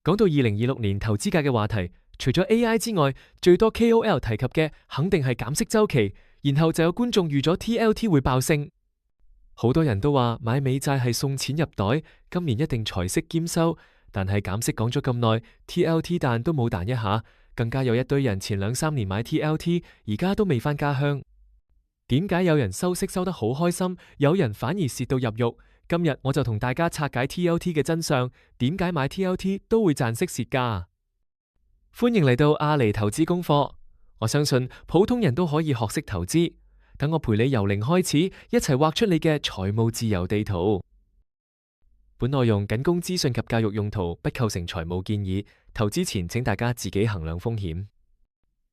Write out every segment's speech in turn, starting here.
講到2026年投資界嘅話題，除咗 AI 之外，最多 KOL 提及嘅肯定係減息週期，然後就有觀眾預咗 TLT 會爆升。好多人都話買美債係送錢入袋，今年一定財息兼收。但係減息講咗咁耐，TLT 彈都冇彈一下，更加有一堆人前2-3年買 TLT， 而家都未返家鄉。點解有人收息收得好開心，有人反而蝕到入獄？今日我就同大家拆解 TLT 嘅真相，點解買 TLT 都會賺息蝕價？歡迎嚟到阿尼投資功課，我相信普通人都可以學識投資。等我陪你由零開始，一齊畫出你嘅財務自由地圖。本內容僅供資訊及教育用途，不構成財務建議。投資前請大家自己衡量風險。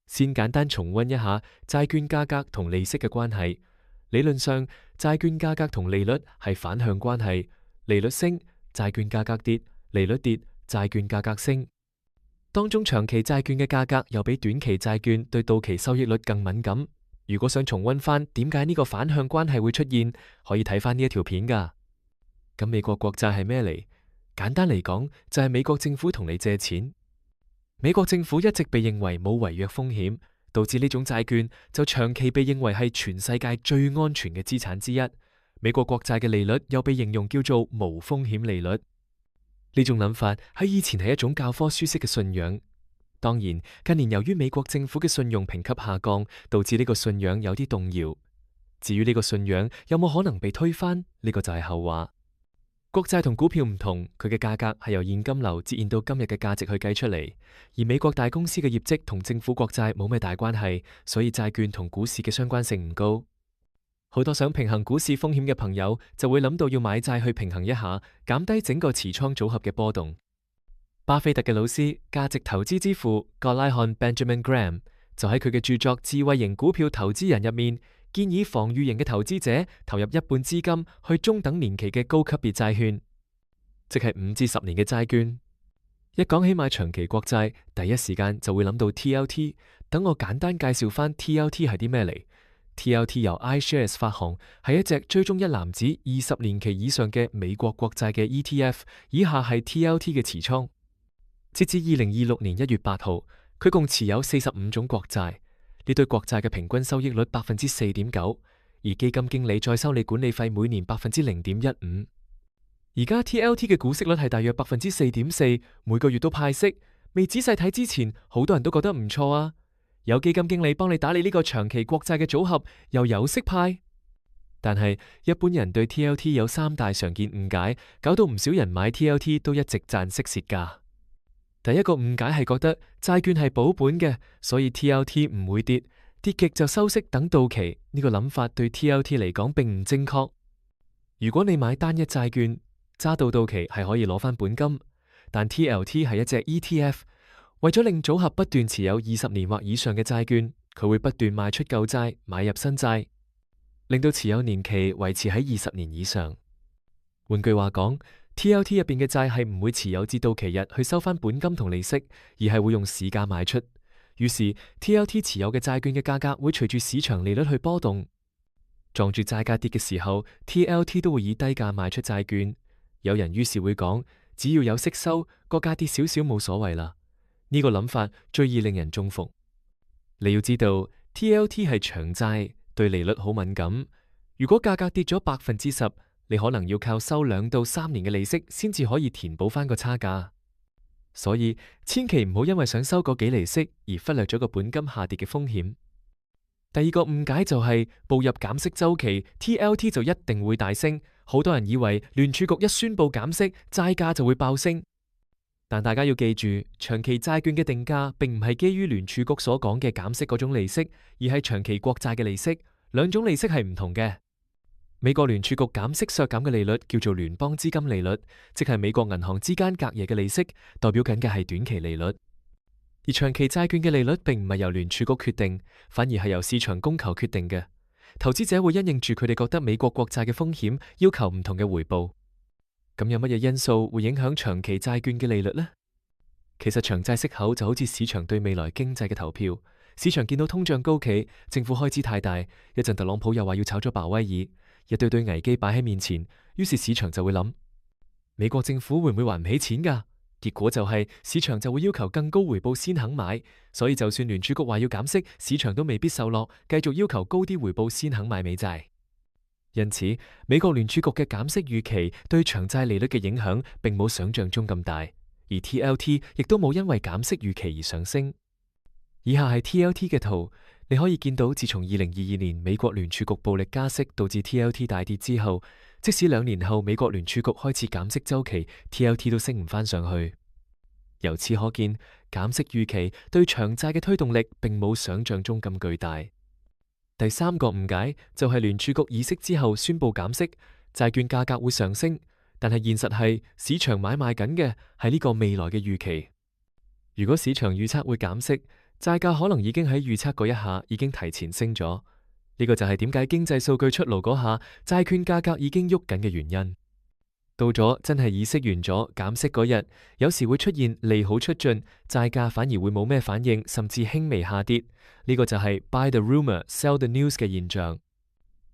先簡單重溫一下債券價格同利息嘅關係。理論上，債券價格同利率係反向關係，利率升，債券價格跌；利率跌，債券價格升。當中長期債券嘅價格又比短期債券對到期收益率更敏感。如果想重溫翻點解呢個反向關係會出現，可以睇翻呢一條片噶。咁美國國債係咩嚟？簡單嚟講，就係美國政府同你借錢。美國政府一直被認為冇違約風險，導致呢種債券就長期被認為係全世界最安全嘅資產之一。美國國債嘅利率又被形容叫做無風險利率。呢種諗法喺以前係一種教科書式嘅信仰。當然，近年由於美國政府嘅信用評級下降，導致呢個信仰有啲動搖。至於呢個信仰有冇可能被推翻，呢個就係後話。國債同股票唔同，佢嘅價格係由現金流折現到今日嘅價值去計出嚟。而美國大公司嘅業績同政府國債冇咩大關係，所以債券同股市嘅相關性唔高。好多想平衡股市風險嘅朋友就會諗到要買債去平衡一下，減低整個持倉組合嘅波動。巴菲特嘅老師、價值投資之父葛拉漢 Benjamin Graham 就喺佢嘅著作《智慧型股票投資人》入面，建議防禦型嘅投資者投入一半資金去中等年期嘅高級別債券，即係5至10年嘅債券。一講起買長期國債，第一時間就會諗到 TLT。等我簡單介紹翻 TLT 係啲咩嚟。TLT 由 iShares 發行，係一隻追蹤一籃子20年期以上嘅美國國債嘅 ETF。以下係 TLT 嘅持倉。截至2026年1月8號，佢共持有45種國債。呢堆國債嘅平均收益率4.9%，而基金經理再收你管理費每年0.15%。而家 TLT 嘅股息率係大約4.4%，每個月都派息。未仔細睇之前，好多人都覺得唔錯啊！有基金經理幫你打理呢個長期國債嘅組合，又有息派。但係一般人對 TLT 有3大常見誤解，搞到唔少人買 TLT 都一直賺息蝕價。第一個誤解係覺得債券係保本嘅，所以 TLT 唔會跌，跌極就收息等到期。呢個諗法對 TLT 嚟講並唔正確。如果你買單一債券，揸到期係可以攞翻本金，但 TLT 係一隻 ETF， 為咗令組合不斷持有20年或以上嘅債券，佢會不斷賣出舊債，買入新債，令到持有年期維持喺20年以上。換句話講，TLT 入邊嘅債係唔會持有至到期日去收翻本金同利息，而係會用市價賣出。於是 TLT 持有嘅債券嘅價格會隨住市場利率去波動，撞住債價跌嘅時候 ，TLT 都會以低價賣出債券。有人於是會講，只要有息收，個價跌少少冇所謂啦。呢個諗法最易令人中伏。你要知道 ，TLT 係長債，對利率好敏感。如果價格跌咗10%，你可能要靠收2到3年嘅利息先至可以填補翻個差價。所以千祈唔好因為想收嗰幾厘息而忽略咗個本金下跌嘅風險。第二個誤解就係步入減息週期 ，TLT 就一定會大升。好多人以為聯儲局一宣布減息，債價就會爆升。但大家要記住，長期債券嘅定價並唔係基於聯儲局所講嘅減息嗰種利息，而係長期國債嘅利息。兩種利息係唔同嘅。美國聯儲局減息削減嘅利率叫做聯邦資金利率，即係美國銀行之間隔夜嘅利息，代表緊嘅係短期利率。而長期債券嘅利率並唔係由聯儲局決定，反而係由市場供求決定嘅。投資者會因應住佢哋覺得美國國債嘅風險，要求唔同嘅回報。咁有乜嘢因素會影響長期債券嘅利率呢？其實長債息口就好似市場對未來經濟嘅投票。市場見到通脹高企，政府開支太大，一陣特朗普又話要炒咗鮑威爾，一堆堆危機擺喺面前，於是市場就會諗：美國政府會唔會還唔起錢㗎？結果就係市場就會要求更高回報先肯買，所以就算聯儲局話要減息，市場都未必受落，繼續要求高啲回報先肯買美債。因此，美國聯儲局嘅減息預期對長債利率嘅影響並冇想象中咁大，而 TLT 亦都冇因為減息預期而上升。以下係 TLT 嘅圖，你可以見到自從2022年美國聯儲局暴力加息導致 TLT 大跌之後，即使2年後美國聯儲局開始減息週期， TLT 都升唔返上去。由此可見，減息預期對長債嘅推動力並冇想象中咁巨大。第三個誤解就係聯儲局議息之後宣布減息，債券價格會上升，但係現實係市場買賣緊嘅係呢個未來嘅預期。如果市場預測會減息，債價可能已經喺預測嗰一下已經提前升咗。呢個就係點解經濟數據出爐嗰下，債券價格已經喐緊嘅原因。到咗真係議息完咗減息嗰日，有時會出現利好出盡，債價反而會冇咩反應，甚至輕微下跌。呢個就係 buy the rumor, sell the news 嘅現象。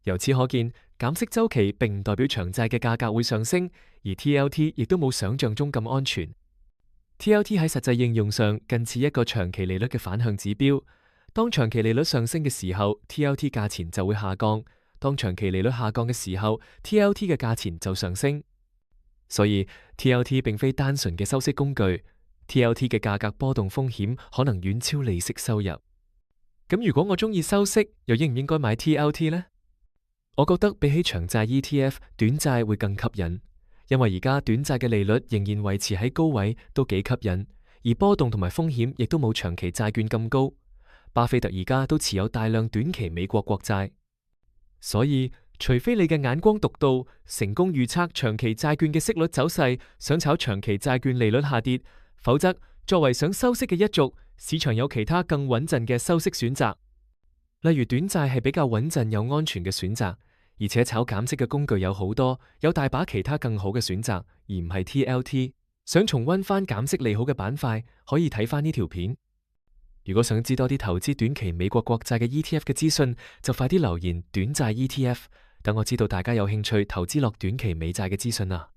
由此可見，減息週期並唔代表長債嘅價格會上升，而 TLT 亦都冇想象中咁安全。TLT 喺實際應用上近似一個長期利率嘅反向指標。當長期利率上升嘅時候， TLT 價錢就會下降；當長期利率下降嘅時候， TLT 嘅價錢就上升。所以 TLT 並非單純嘅收息工具， TLT 嘅價格波動風險可能遠超利息收入。咁如果我中意收息，又應唔應該買 TLT 呢？我覺得比起長債 ETF， 短債會更吸引，因為而家短債嘅利率仍然維持喺高位，都幾吸引，而波動同埋風險亦都冇長期債券咁高。巴菲特而家都持有大量短期美國國債，所以除非你嘅眼光獨到，成功預測長期債券嘅息率走勢，想炒長期債券利率下跌，否則作為想收息嘅一族，市場有其他更穩陣嘅收息選擇。例如短債係比較穩陣又安全嘅選擇，而且炒減息嘅工具有好多，有大把其他更好嘅選擇，而唔係 TLT。想重溫翻減息利好嘅板塊，可以睇翻呢條片。如果想知多啲投資短期美國國債嘅 ETF 嘅資訊，就快啲留言短債 ETF， 等我知道大家有興趣投資落短期美債嘅資訊啦。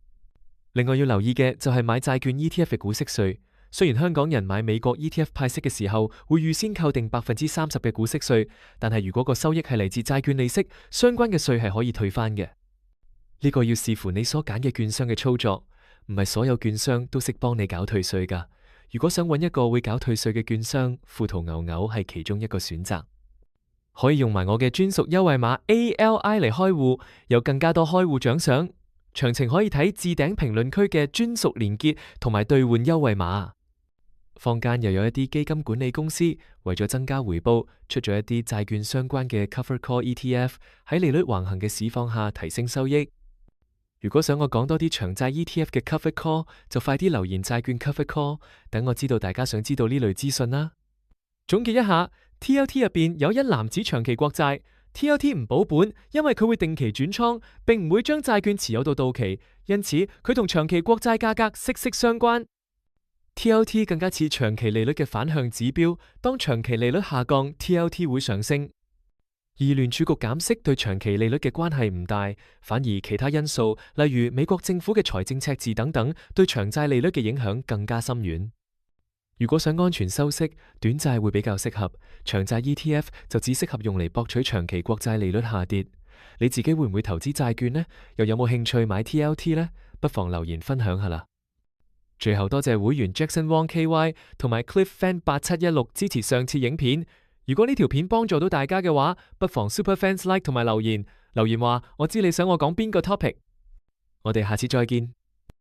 另外要留意嘅就係買債券 ETF 嘅股息稅。雖然香港人買美國 ETF 派息嘅時候會預先扣定30%嘅股息稅，但係如果個收益係嚟自債券利息，相關嘅稅係可以退翻嘅。呢個要視乎你所揀嘅券商嘅操作，唔係所有券商都識幫你搞退稅噶。如果想揾一個會搞退稅嘅券商，富途牛牛係其中一個選擇。可以用埋我嘅專屬優惠碼 ALI 嚟開戶，有更加多開戶獎賞。詳情可以睇置頂評論區嘅專屬連結同埋兌換優惠碼。坊間又有一啲基金管理公司為咗增加回報，出咗一啲債券相關嘅 Covered Call ETF， 喺利率橫行嘅市況下提升收益。如果想我講多啲長債 ETF 嘅 Covered Call， 就快啲留言債券 Covered Call， 等我知道大家想知道呢類資訊啦。總結一下， TLT 入邊有一籃子長期國債， TLT 唔保本，因為佢會定期轉倉，並唔會將債券持有到到期，因此佢同長期國債價格息息相關。TLT 更加似長期利率嘅反向指標，當長期利率下降， TLT 會上升。而聯儲局減息對長期利率嘅關係唔大，反而其他因素，例如美國政府嘅財政赤字等等，對長債利率嘅影響更加深遠。如果想安全收息，短債會比較適合，長債 ETF 就只適合用嚟博取長期國債利率下跌。你自己會唔會投資債券呢？又有冇興趣買 TLT 呢？不妨留言分享下啦。最後多謝會員 Jackson Wong KY 同埋 Cliff Fan 8716支持上次影片。如果呢條片幫助到大家嘅話，不妨 Super Fans Like 同埋留言話我知你想我講邊個 topic。我哋下次再見。